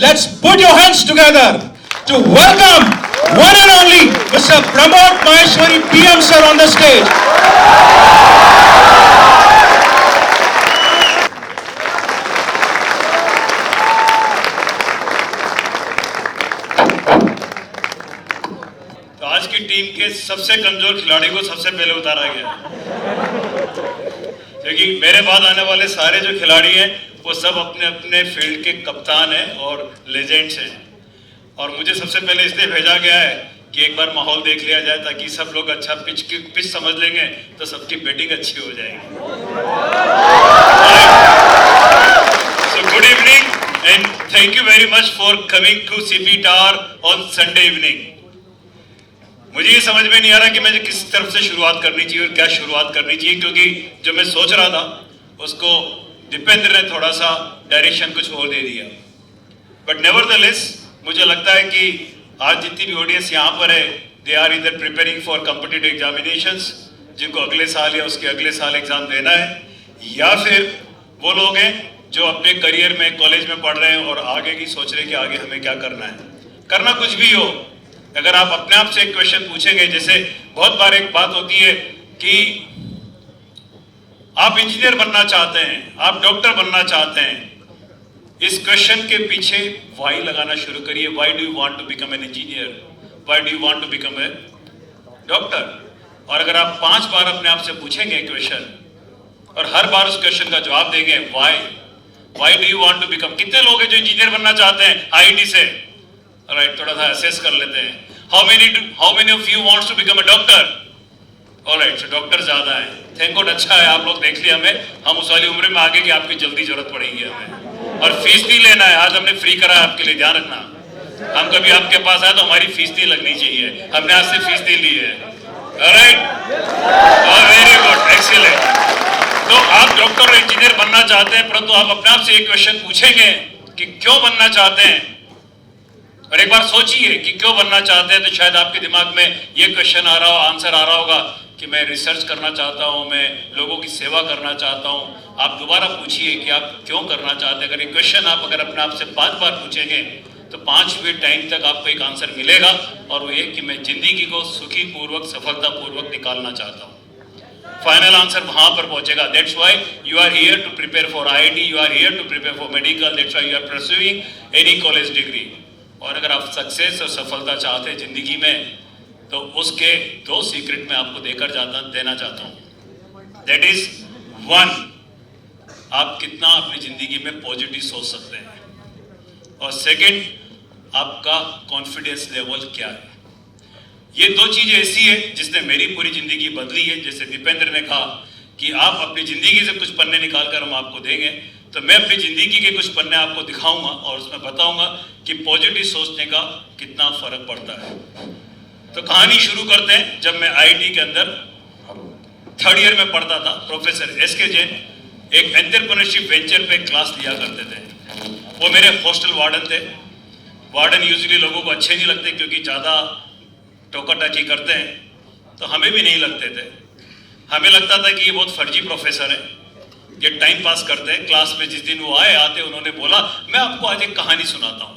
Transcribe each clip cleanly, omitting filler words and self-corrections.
Let's put your hands together to welcome one and only Mr. Pramod Maheshwari PM sir on the stage. तो आज की team के सबसे कमजोर खिलाड़ी को सबसे पहले उतारा गया, क्योंकि मेरे बाद आने वाले सारे जो खिलाड़ी हैं वो सब अपने अपने फील्ड के कप्तान हैं और लेजेंड्स हैं, और मुझे सबसे पहले इसलिए भेजा गया है कि एक बार माहौल देख लिया जाए, ताकि सब लोग अच्छा पिच समझ लेंगे तो सबकी बैटिंग अच्छी हो जाएगी। So good evening and thank you very much for coming to CP Tower on Sunday evening. मुझे ये समझ में नहीं आ रहा कि मुझे किस तरफ से शुरुआत करनी चाहिए और क्या शुरुआत करनी चाहिए, क्योंकि जो मैं सोच रहा था उसको दीपेंद्र ने थोड़ा सा डायरेक्शन कुछ और दे दिया। बट नेवरदलेस मुझे लगता है कि आज जितनी भी ऑडियंस यहाँ पर है, दे आर इधर प्रिपेयरिंग फॉर कॉम्पिटिटिव एग्जामिनेशंस, जिनको अगले साल या उसके अगले साल एग्जाम देना है, या फिर वो लोग हैं जो अपने करियर में कॉलेज में पढ़ रहे हैं और आगे की सोच रहे हैं कि आगे हमें क्या करना है। करना कुछ भी हो, अगर आप अपने आप से एक क्वेश्चन पूछेंगे, जैसे बहुत बार एक बात होती है कि आप इंजीनियर बनना चाहते हैं, आप डॉक्टर बनना चाहते हैं, इस क्वेश्चन के पीछे वाई लगाना शुरू करिए। Why do you want to become an engineer, why do you want to become a doctor. और अगर आप 5 बार अपने आप से पूछेंगे क्वेश्चन और हर बार उस क्वेश्चन का जवाब देंगे why do you want to become. कितने लोग हैं जो इंजीनियर बनना चाहते हैं आईआईटी से? राइट, थोड़ा सा असेस कर लेते हैं। How many of you wants to become a doctor? Alright, so doctor ज्यादा है, थैंक गॉड। अच्छा है आप लोग देख लिया हमें, हम उस वाली उम्र में आगे कि आपकी जल्दी जरूरत पड़ेगी हमें। और फीस नहीं लेना है, आज हमने फ्री करा है आपके लिए, ध्यान रखना। हम कभी आपके पास आए तो हमारी फीस नहीं लगनी चाहिए, हमने आज से फीस नहीं ली है। Alright, very good, excellent. तो आप डॉक्टर और इंजीनियर बनना चाहते हैं, परंतु आप अपने आप से एक क्वेश्चन पूछेंगे कि क्यों बनना चाहते हैं, और एक बार सोचिए कि क्यों बनना चाहते हैं, तो शायद आपके दिमाग में ये क्वेश्चन आ रहा हो, आंसर आ रहा होगा कि मैं रिसर्च करना चाहता हूं, मैं लोगों की सेवा करना चाहता हूं। आप दोबारा पूछिए कि आप क्यों करना चाहते हैं। अगर ये क्वेश्चन आप अगर अपने आप से 5 बार पूछेंगे तो 5वें टाइम तक आपको एक आंसर मिलेगा, और वो ये कि मैं जिंदगी को सुखी पूर्वक सफलता पूर्वक निकालना चाहता हूं। फाइनल आंसर वहां पर पहुंचेगा। That's why you are here to prepare for IIT, you are here to prepare for medical, that's why you are pursuing any college degree. और अगर आप सक्सेस और सफलता चाहते हैं जिंदगी में, तो उसके 2 सीक्रेट मैं आपको देना चाहता हूं। दैट इज 1, आप कितना अपनी जिंदगी में पॉजिटिव सोच सकते हैं, और 2, आपका कॉन्फिडेंस लेवल क्या है। ये 2 चीजें ऐसी है जिसने मेरी पूरी जिंदगी बदली है। जैसे दीपेंद्र ने कहा कि आप अपनी जिंदगी से कुछ पन्ने निकाल कर हम आपको देंगे, तो मैं अपनी जिंदगी के कुछ पन्ने आपको दिखाऊंगा और उसमें बताऊंगा कि पॉजिटिव सोचने का कितना फर्क पड़ता है। तो कहानी शुरू करते हैं। जब मैं आईआईटी के अंदर 3rd ईयर में पढ़ता था, प्रोफेसर एसके जैन एक एंटरप्रेन्योरशिप वेंचर पे क्लास लिया करते थे। वो मेरे हॉस्टल वार्डन थे। वार्डन यूजुअली लोगों को अच्छे नहीं लगते क्योंकि ज़्यादा टोका-टाकी करते हैं, तो हमें भी नहीं लगते थे। हमें लगता था कि ये बहुत फर्जी प्रोफेसर है, ये टाइम पास करते हैं। क्लास में जिस दिन वो आते उन्होंने बोला मैं आपको आज एक कहानी सुनाता हूँ।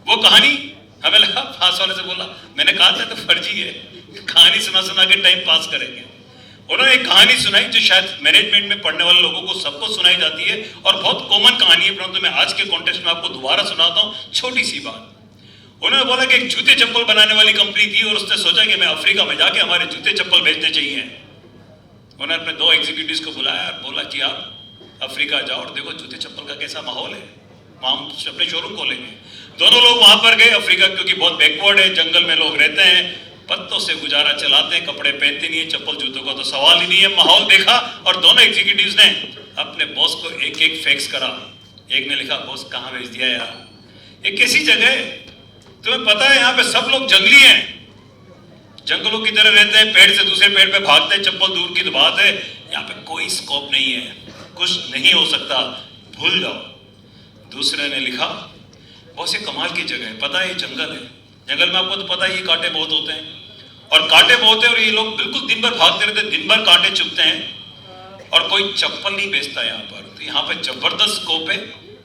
वो कहानी हमें लगा पास वाले से बोला, मैंने कहा था तो फर्जी है, कहानी सुना के टाइम पास करेंगे। उन्होंने एक कहानी सुनाई जो शायद मैनेजमेंट में पढ़ने वाले लोगों को सबको सुनाई जाती है और बहुत कॉमन कहानी है, परंतु मैं आज के कॉन्टेक्स्ट में आपको दोबारा सुनाता हूँ। छोटी सी बात, उन्होंने बोला कि एक जूते चप्पल बनाने वाली कंपनी थी और उसने सोचा कि मैं अफ्रीका में जाके हमारे जूते चप्पल बेचने चाहिए। उन्होंने अपने 2 एग्जीक्यूटिव्स को बुलाया और बोला कि आप अफ्रीका जाओ और देखो जूते चप्पल का कैसा माहौल है, हम अपने शोरूम खोलेंगे। दोनों लोग वहां पर गए। अफ्रीका क्योंकि बहुत बैकवर्ड है, जंगल में लोग रहते हैं, पत्तों से गुजारा चलाते हैं, कपड़े पहनते नहीं है, चप्पल जूतों का तो सवाल ही नहीं है। माहौल देखा और दोनों एग्जीक्यूटिव्स ने अपने बॉस को एक फैक्स करा। एक ने लिखा, बॉस कहाँ भेज दिया यार, ये कैसी जगह है, तुम्हें पता है यहाँ पे सब लोग जंगली हैं, जंगलों की तरह रहते हैं, पेड़ से दूसरे पेड़ पे भागते हैं, चप्पल दूर की तो बात है, यहाँ पे कोई स्कोप नहीं है, कुछ नहीं हो सकता, भूल जाओ। दूसरे ने लिखा, बहुत से कमाल की जगह है, पता है ये जंगल है, जंगल में आपको तो पता है ये कांटे बहुत होते हैं, और कांटे बहुत है और ये लोग बिल्कुल दिन भर भागते रहते हैं, दिन भर कांटे चुभते हैं, और कोई चप्पल नहीं बेचता यहाँ पर, तो यहाँ पे जबरदस्त स्कोप है,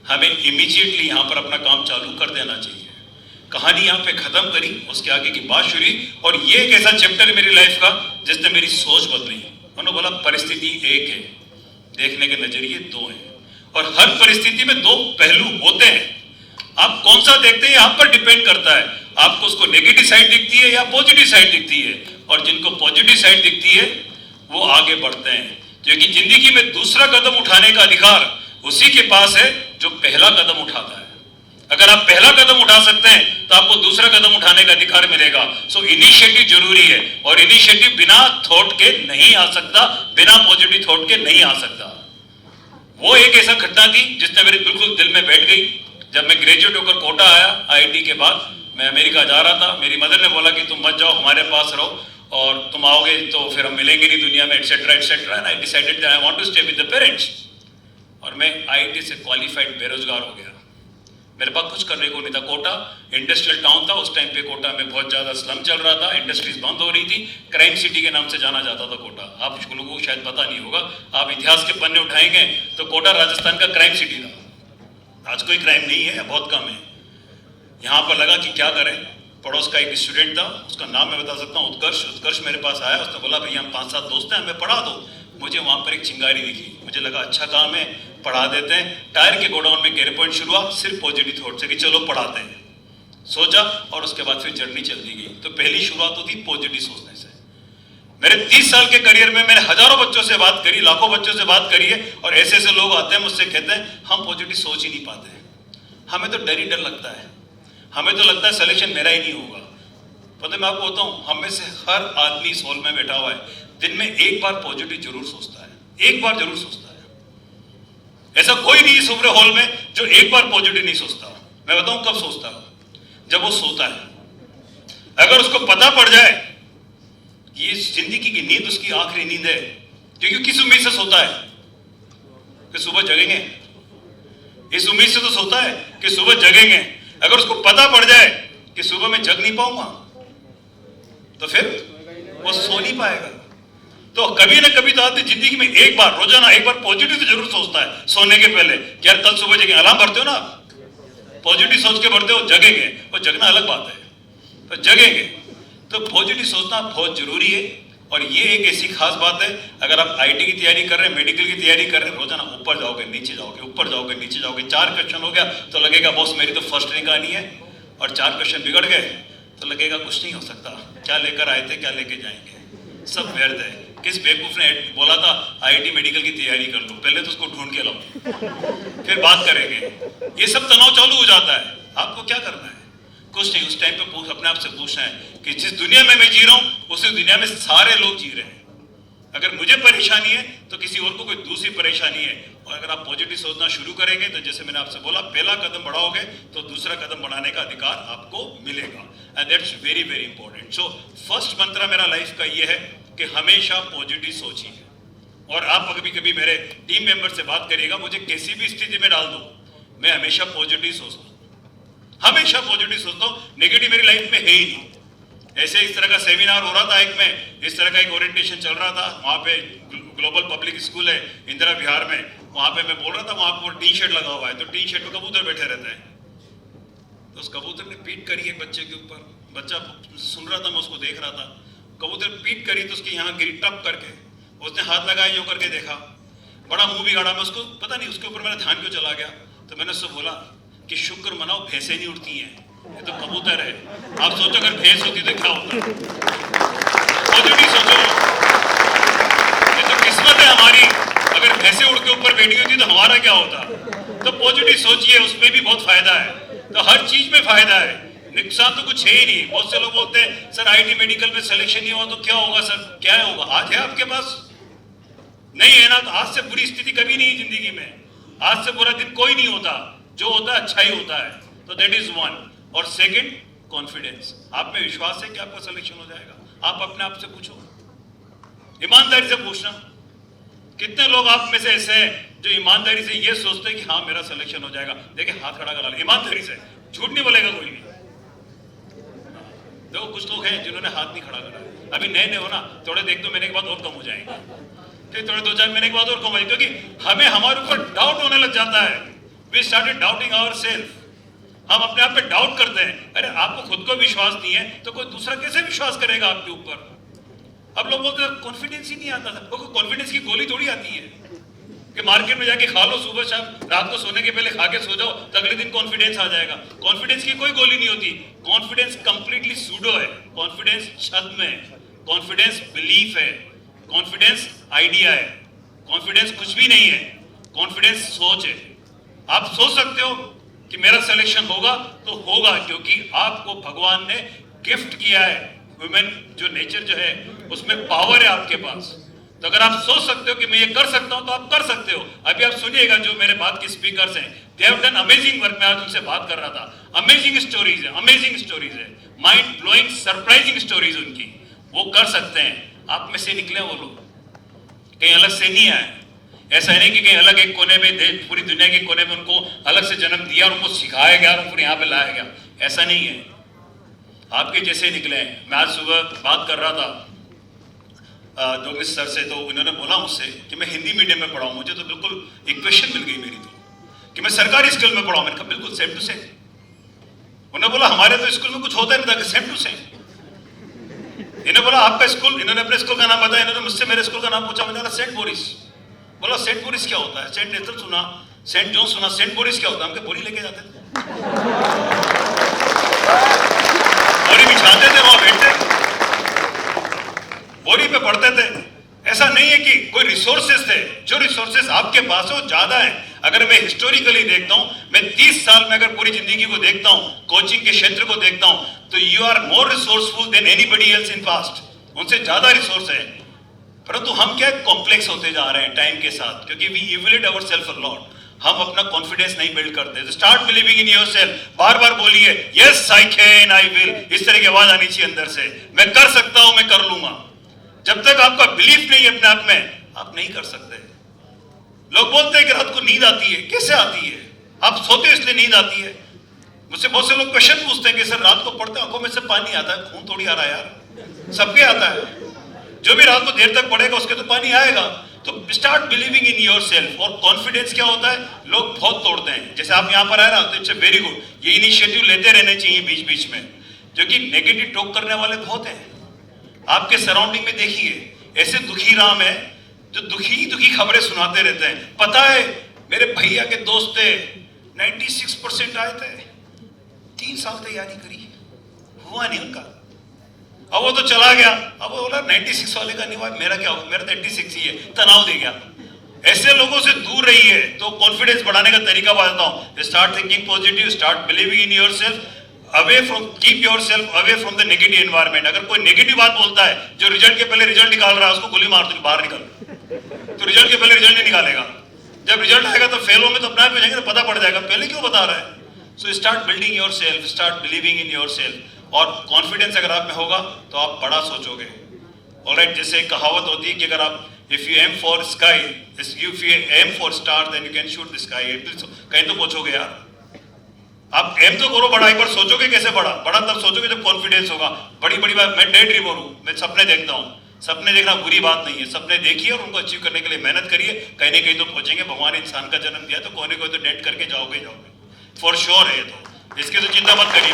हमें इमीडिएटली यहाँ पर अपना काम चालू कर देना चाहिए। कहानी यहाँ पे खत्म करी, उसके आगे की बात शुरू, और ये एक ऐसा चैप्टर है मेरी लाइफ का जिसने मेरी सोच बदली। उन्होंने बोला परिस्थिति एक है, देखने के नजरिए दो हैं, और हर परिस्थिति में दो पहलू होते हैं। आप कौन सा देखते हैं यहाँ पर डिपेंड करता है। आपको उसको नेगेटिव साइड दिखती है या पॉजिटिव साइड दिखती है, और जिनको पॉजिटिव साइड दिखती है वो आगे बढ़ते हैं, क्योंकि जिंदगी में दूसरा कदम उठाने का अधिकार उसी के पास है जो पहला कदम उठाता है। अगर आप पहला कदम उठा सकते हैं तो आपको दूसरा कदम उठाने का अधिकार मिलेगा। सो इनिशिएटिव जरूरी है, और इनिशिएटिव बिना थॉट के नहीं आ सकता, बिना पॉजिटिव थॉट के नहीं आ सकता। वो एक ऐसा घटना थी जिसने मेरे बिल्कुल दिल में बैठ गई। जब मैं ग्रेजुएट होकर कोटा आया आईआईटी के बाद, मैं अमेरिका जा रहा था। मेरी मदर ने बोला कि तुम मत जाओ, हमारे पास रहो, और तुम आओगे तो फिर हम मिलेंगे नहीं दुनिया में, etcetera etcetera. And I decided that I want to stay with the parents. और मैं आईआईटी से क्वालिफाइड बेरोजगार हो गया। मेरे पास कुछ करने को नहीं था। कोटा इंडस्ट्रियल टाउन था उस टाइम पे। कोटा में बहुत ज्यादा स्लम चल रहा था, इंडस्ट्रीज बंद हो रही थी, क्राइम सिटी के नाम से जाना जाता था कोटा। आप लोगों को शायद पता नहीं होगा, आप इतिहास के पन्ने उठाएंगे तो कोटा राजस्थान का क्राइम सिटी था। आज कोई क्राइम नहीं है, बहुत कम है। यहाँ पर लगा कि क्या करें। पड़ोस का एक स्टूडेंट था, उसका नाम मैं बता सकता हूँ, उत्कर्ष। उत्कर्ष मेरे पास आया, उसने बोला भैया हम 5-7 दोस्त हैं, हमें पढ़ा दो। मुझे वहाँ पर एक चिंगारी दिखी, मुझे लगा अच्छा काम है, पढ़ा देते हैं। टायर के गोडाउन में कैरियर पॉइंट शुरू हुआ सिर्फ पॉजिटिव थॉट से कि चलो पढ़ाते हैं। सोचा, और उसके बाद फिर जर्नी चलती गई। तो पहली शुरुआत होती पॉजिटिव सोचने से। मेरे 30 साल के करियर में मैंने हजारों बच्चों से बात करी, लाखों बच्चों से बात करी है, और ऐसे ऐसे लोग आते हैं मुझसे कहते हैं हम पॉजिटिव सोच ही नहीं पाते, हमें तो डर ही डर लगता है, हमें तो लगता है सिलेक्शन मेरा ही नहीं होगा। पता मैं आपको बताऊं, हम में से हर आदमी इस हॉल में बैठा हुआ है, दिन में एक बार पॉजिटिव जरूर सोचता है, एक बार जरूर सोचता है। ऐसा कोई नहीं इस पूरे हॉल में जो एक बार पॉजिटिव नहीं सोचता। मैं बताऊं कब सोचता है, जब वो सोता है। अगर उसको पता पड़ जाए ये जिंदगी की नींद उसकी आखिरी नींद है, क्योंकि किस उम्मीद से सोता है कि सुबह जगेंगे, इस उम्मीद से तो सोता है कि सुबह जगेंगे। अगर उसको पता पड़ जाए कि सुबह मैं जग नहीं पाऊंगा तो फिर वो सो नहीं पाएगा। तो कभी ना कभी तो आदमी जिंदगी में एक बार, रोजाना एक बार पॉजिटिव तो जरूर सोचता है सोने के पहले कि यार कल सुबह जगेंगे। अलार्म भरते हो ना, पॉजिटिव सोच के भरते हो, जगेंगे। और जगना अलग बात है, तो जगेंगे। तो पॉजिटिव सोचना बहुत जरूरी है, और ये एक ऐसी खास बात है। अगर आप आईटी की तैयारी कर रहे हैं, मेडिकल की तैयारी कर रहे हैं, रोजाना ऊपर जाओगे नीचे जाओगे, ऊपर जाओगे नीचे जाओगे। 4 क्वेश्चन हो गया तो लगेगा बॉस मेरी तो फर्स्ट रैंक आनी है, और 4 क्वेश्चन बिगड़ गए तो लगेगा कुछ नहीं हो सकता, क्या लेकर आए थे क्या लेके जाएंगे, सब व्यर्थ है। किस बेवकूफ ने बोला था आईआईटी मेडिकल की तैयारी कर लो, पहले तो उसको ढूंढ के लाओ फिर बात करेंगे। ये सब तनाव चालू हो जाता है। आपको क्या करना है, कुछ नहीं। उस टाइम पे अपने आप से पूछना है कि जिस दुनिया में मैं जी रहा हूं उसी दुनिया में सारे लोग जी रहे हैं। अगर मुझे परेशानी है तो किसी और को कोई दूसरी परेशानी है। और अगर आप पॉजिटिव सोचना शुरू करेंगे तो जैसे मैंने आपसे बोला, पहला कदम बढ़ाओगे तो दूसरा कदम बढ़ाने का अधिकार आपको मिलेगा, and that's very very important. So first मंत्र मेरा लाइफ का ये है कि हमेशा पॉजिटिव सोचिए। और आप कभी कभी मेरे टीम मेंबर से बात करिएगा, मुझे किसी भी स्थिति में डाल दो, मैं हमेशा पॉजिटिव सोचता हूँ, हमेशा पॉजिटिव सोचता हूँ। नेगेटिव मेरी लाइफ में है ही नहीं। ऐसे इस तरह का सेमिनार हो रहा था, एक में इस तरह का एक ओरिएंटेशन चल रहा था, वहाँ पे ग्लोबल पब्लिक स्कूल है इंदिरा विहार में, वहाँ पे मैं बोल रहा था, वहाँ पर टी शर्ट लगा हुआ है, तो टी शर्ट में कबूतर बैठे रहते हैं। तो उस कबूतर ने पीट करी एक बच्चे के ऊपर, बच्चा सुन रहा था, मैं उसको देख रहा था। कबूतर पीट करी तो उसके यहाँ गिरी टप करके, उसने हाथ लगाया, यूं करके देखा, बड़ा मुंह बिगाड़ा। मैं उसको पता नहीं उसके ऊपर मेरा ध्यान क्यों चला गया। तो मैंने उससे बोला कि शुक्र मनाओ भैंसें नहीं उड़ती हैं, ये तो कबूतर है। आप सोचो अगर भैंस होती तो क्या होता। पॉजिटिव सोचो, ये तो किस्मत है हमारी। अगर भैंसें उड़ के ऊपर बैठी होती तो हमारा क्या होता। तो पॉजिटिव सोचिए, उसमें भी बहुत फायदा है। तो हर चीज में फायदा है, नुकसान तो कुछ है ही नहीं। बहुत से लोग बोलते हैं सर आईटी मेडिकल में सिलेक्शन नहीं हुआ तो क्या होगा। सर क्या होगा, आज है आपके पास, नहीं है ना तो आज से बुरी स्थिति कभी नहीं जिंदगी में, आज से बुरा दिन कोई नहीं होता, जो होता है अच्छा ही होता है। तो दैट इज वन। और सेकंड, कॉन्फिडेंस, आप में विश्वास है कि आपका सिलेक्शन हो जाएगा। आप अपने आप से पूछो, ईमानदारी से पूछना, कितने लोग आप में से ऐसे हैं जो ईमानदारी से ये सोचते हैं कि हाँ मेरा सिलेक्शन हो जाएगा। देखिए हाथ खड़ा करा ले ईमानदारी से, झूठ नहीं बोलेगा कोई भी। देखो कुछ लोग हैं जिन्होंने हाथ नहीं खड़ा करा, अभी नए नए हो ना, थोड़े देख दो महीने के बाद और कम हो जाएंगे, फिर थोड़े 2-4 महीने के बाद और कम हो जाएंगे, क्योंकि हमें हमारे ऊपर डाउट होने लग जाता है। We started doubting ourselves. हम अपने आप पे डाउट करते हैं। अरे आपको खुद को विश्वास नहीं है तो कोई दूसरा कैसे विश्वास करेगा आपके ऊपर? अब लोग बोलते हैं कॉन्फिडेंस ही नहीं आता था। वो कॉन्फिडेंस की गोली थोड़ी आती है कि मार्केट में जाके खा लो, सुबह शाम रात को सोने के पहले खा के सो जाओ तो अगले दिन कॉन्फिडेंस आ जाएगा। कॉन्फिडेंस की कोई गोली नहीं होती। कॉन्फिडेंस कंप्लीटली सूडो है। कॉन्फिडेंस छद्म है। कॉन्फिडेंस बिलीफ है। कॉन्फिडेंस आइडिया है। कॉन्फिडेंस कुछ भी नहीं है। कॉन्फिडेंस सोच है। आप सोच सकते हो कि मेरा सिलेक्शन होगा तो होगा, क्योंकि आपको भगवान ने गिफ्ट किया है। ह्यूमन जो नेचर जो है उसमें पावर है आपके पास। तो अगर आप सोच सकते हो कि मैं ये कर सकता हूं तो आप कर सकते हो। अभी आप सुनिएगा जो मेरे बाद के स्पीकर्स हैं, they have done amazing work. मैं आज उनसे बात कर रहा था। अमेजिंग स्टोरीज है, अमेजिंग स्टोरीज है, माइंड ब्लोइंग सरप्राइजिंग स्टोरीज उनकी। वो कर सकते हैं। आप में से निकले वो लोग, कहीं अलग से नहीं आए। ऐसा नहीं कि कहीं अलग एक कोने में पूरी दुनिया के कोने में उनको अलग से जन्म दिया और उनको सिखाया गया और उनको यहाँ पे लाया गया। ऐसा नहीं है। आपके जैसे निकले हैं। मैं आज सुबह बात कर रहा था जोगिश सर से, तो उन्होंने बोला मुझसे कि मैं हिंदी मीडियम में पढ़ा हूँ। मुझे तो बिल्कुल इक्वेशन मिल गई मेरी तो कि मैं सरकारी स्कूल में पढ़ा हूँ। मैंने कहा बिल्कुल सेम टू सेम। उन्होंने बोला हमारे तो स्कूल में कुछ होता नहीं था। Same to same. इन्होंने बोला आपका स्कूल, इन्होंने अपने स्कूल का नाम बताया। इन्होंने मुझसे मेरे स्कूल का नाम पूछा। मैंने बोला सेंट बोरिस। बोला सेंट बोरिस क्या होता है? सेंट एथल सुना, सेंट जॉन सुना, सेंट बोरिस क्या होता है? हमके बोरी लेके जाते थे, बोरी बिछाते थे, वहां बैठते, बोरी पे पढ़ते थे। ऐसा नहीं है कि कोई रिसोर्सेस थे। जो रिसोर्सेस आपके पास है वो ज्यादा है। अगर मैं हिस्टोरिकली देखता हूं, मैं 30 साल में अगर पूरी जिंदगी को देखता हूं, कोचिंग के क्षेत्र को देखता हूं, तो you are more resourceful than anybody else in past. उनसे ज्यादा रिसोर्स है। परंतु हम क्या कॉम्प्लेक्स होते जा रहे हैं टाइम के साथ, क्योंकि we evaluate ourselves a lot. हम अपना कॉन्फिडेंस नहीं बिल्ड करते। Start believing in yourself. बार बार बोलिए yes I can, I will. इस तरह की आवाज आनी चाहिए अंदर से। मैं कर सकता हूं, मैं कर लूंगा। जब तक आपका बिलीफ नहीं है अपने आप में, आप नहीं कर सकते। लोग बोलते हैं कि रात को नींद आती है। कैसे आती है? आप सोते हो इसलिए नींद आती है। मुझसे बहुत से लोग क्वेश्चन पूछते हैं कि सर रात को पढ़ते आंखों में से पानी आता है। खून थोड़ी आ रहा है यार, सबके आता है। जो भी रात को देर तक पढ़ेगा उसके तो पानी आएगा। तो स्टार्ट बिलीविंग इन योरसेल्फ। और कॉन्फिडेंस क्या होता है? लोग बहुत तोड़ते हैं। जैसे आप यहाँ पर आए ना, तो इट्स वेरी गुड। ये इनिशिएटिव लेते रहने चाहिए बीच बीच में, क्योंकि नेगेटिव टॉक करने वाले बहुत हैं। आपके सराउंडिंग में देखिए ऐसे दुखी राम है जो दुखी खबरें सुनाते रहते हैं। पता है मेरे भैया के दोस्त थे, 96% आए थे, 3 साल तैयारी करी, हुआ नहीं उनका। अब वो तो चला गया। अब वो बोला 96 वाले का नहीं हुआ, मेरा क्या होगा? मेरा तो 86 ही है। तनाव दे गया। ऐसे लोगों से दूर रहिए। तो कॉन्फिडेंस बढ़ाने का तरीका बताता हूं। Start thinking positive, start believing in yourself, away from, keep yourself away from the negative environment. अगर कोई नेगेटिव बात बोलता है, जो रिजल्ट के पहले रिजल्ट निकाल रहा है, उसको गोली मार दो, बाहर निकल। तो रिजल्ट के पहले रिजल्ट नहीं निकालेगा। जब रिजल्ट आएगा तो फेल होंगे तो अपने आप हो जाएंगे, तो पता पड़ जाएगा पहले क्यों बता रहा है। So start building yourself, start believing in yourself. और कॉन्फिडेंस अगर आप में होगा तो आप बड़ा सोचोगे। ऑलराइट, जैसे एक कहावत होती है कि अगर आप if you aim for sky, if you aim for star, then you can shoot the sky. कहीं तो पहुंचोगे यार। आप एम तो करो बड़ा, एक बार सोचोगे कैसे बड़ा? बड़ा तब सोचोगे जब कॉन्फिडेंस होगा। बड़ी बड़ी बात, मैं डे ड्रीमर हूं, मैं सपने देखता हूं। सपने देखना बुरी बात नहीं है। सपने देखिए और उनको अचीव करने के लिए मेहनत करिए। कहीं ना कहीं तो पहुंचेंगे। भगवान ने इंसान का जन्म दिया तो कोई ना कोई तो डेट करके जाओगे फॉर श्योर है। तो इसकी तो चिंता मत करिए।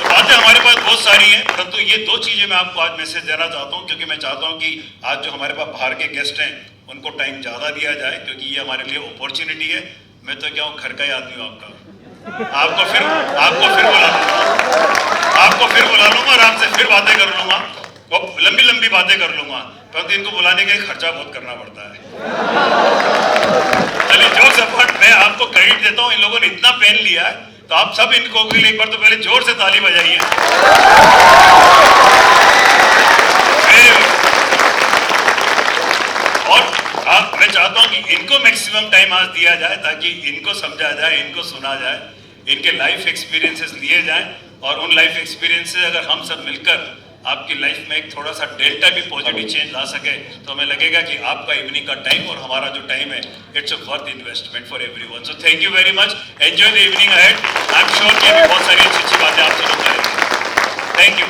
बातें हमारे पास बहुत सारी हैं, परंतु ये 2 चीजें मैं आपको आज मैसेज देना चाहता हूं, क्योंकि मैं चाहता हूं कि आज जो हमारे पास बाहर के गेस्ट हैं उनको टाइम ज्यादा दिया जाए, क्योंकि ये हमारे लिए अपॉर्चुनिटी है। मैं तो क्या हूं, घर का ही आदमी हूं आपका। आपको फिर बुला लूंगा और आपसे फिर बातें कर लूंगा, वो लंबी बातें कर लूंगा। परंतु इनको बुलाने के लिए खर्चा बहुत करना पड़ता है। चलिए जोक्स अपार्ट, मैं आपको क्रेडिट देता हूं। इन लोगों ने इतना पेन लिया है, तो आप सब इनको के लिए एक बार तो पहले जोर से ताली बजाइए। और मैं चाहता हूं कि इनको मैक्सिमम टाइम आज दिया जाए, ताकि इनको समझा जाए, इनको सुना जाए, इनके लाइफ एक्सपीरियंसेस लिए जाएं। और उन लाइफ एक्सपीरियंस से अगर हम सब मिलकर आपकी लाइफ में एक थोड़ा सा डेल्टा भी पॉजिटिव चेंज ला सके, तो हमें लगेगा कि आपका इवनिंग का टाइम और हमारा जो टाइम है, it's a worth investment for everyone. So thank you very much. Enjoy the evening ahead. I am sure कि अभी बहुत सारी अच्छी बातें आप लोग करेंगे। Thank you.